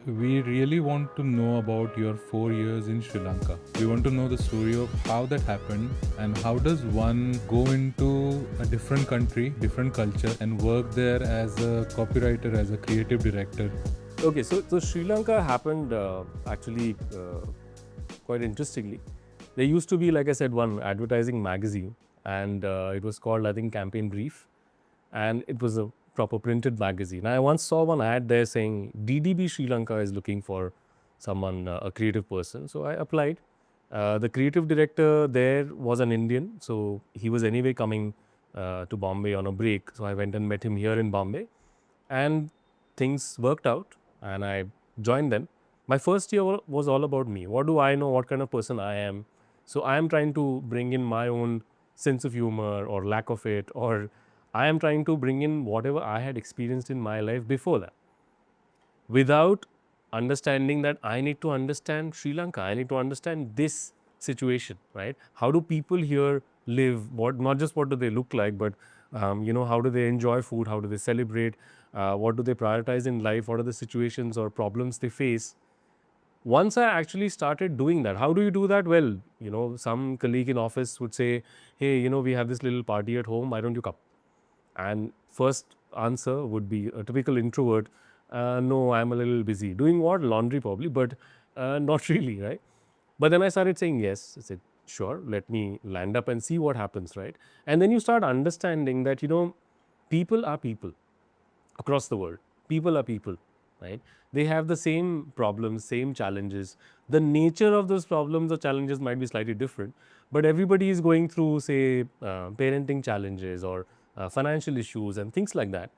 we really want to know about your 4 years in Sri Lanka. We want to know the story of how that happened and how does one go into a different country, different culture, and work there as a copywriter, as a creative director. Okay, so Sri Lanka happened actually quite interestingly. There used to be, like I said, one advertising magazine, and it was called, I think, Campaign Brief, and it was a proper printed magazine. I once saw one ad there saying DDB Sri Lanka is looking for someone, a creative person. So I applied. The creative director there was an Indian, so he was anyway coming to Bombay on a break. So I went and met him here in Bombay, and things worked out, and I joined them. My first year was all about me. What do I know? What kind of person I am? So I am trying to bring in my own sense of humor or lack of it, or I am trying to bring in whatever I had experienced in my life before that, without understanding that I need to understand Sri Lanka. I need to understand this situation, right? How do people here live? What, not just what do they look like, but how do they enjoy food? How do they celebrate? What do they prioritize in life? What are the situations or problems they face? Once I actually started doing that, how do you do that? Well, some colleague in office would say, hey, we have this little party at home, why don't you come? And first answer would be a typical introvert, no, I'm a little busy. Doing what? Laundry probably, but not really, right? But then I started saying yes. I said, sure, let me land up and see what happens, right? And then you start understanding that, people are people across the world. People are people, right? They have the same problems, same challenges. The nature of those problems or challenges might be slightly different, but everybody is going through, say, parenting challenges or financial issues and things like that.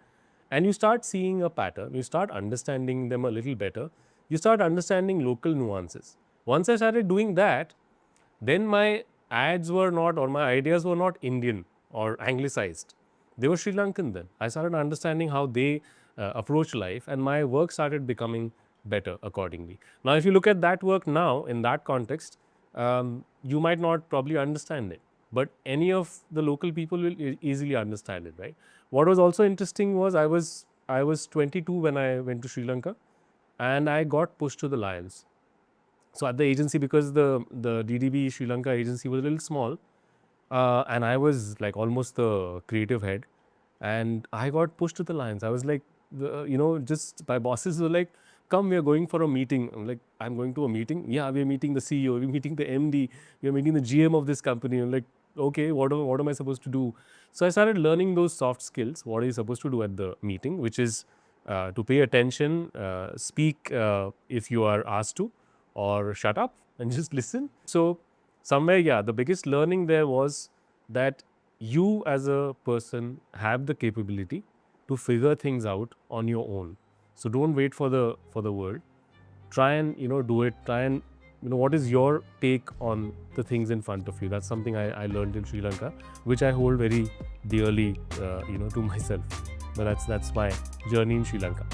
And you start seeing a pattern, you start understanding them a little better, you start understanding local nuances. Once I started doing that, then my ads were not, or my ideas were not Indian or anglicized. They were Sri Lankan then. I started understanding how they approach life, and my work started becoming better accordingly. Now, if you look at that work now in that context, you might not probably understand it, but any of the local people will easily understand it, right? What was also interesting was I was 22 when I went to Sri Lanka, and I got pushed to the Lions. So at the agency, because the DDB Sri Lanka agency was a little small, and I was like almost the creative head, and I got pushed to the Lions. I was like, just my bosses were like, come, we are going for a meeting. I'm like, I'm going to a meeting? Yeah, we are meeting the CEO, we're meeting the MD, we are meeting the GM of this company. I'm like, okay, what am I supposed to do? So I started learning those soft skills. What are you supposed to do at the meeting, which is to pay attention, speak if you are asked to, or shut up and just listen. So somewhere, yeah, the biggest learning there was that you as a person have the capability to figure things out on your own. So don't wait for the world. Try and do it. Try and what is your take on the things in front of you. That's something I learned in Sri Lanka, which I hold very dearly to myself. But that's my journey in Sri Lanka.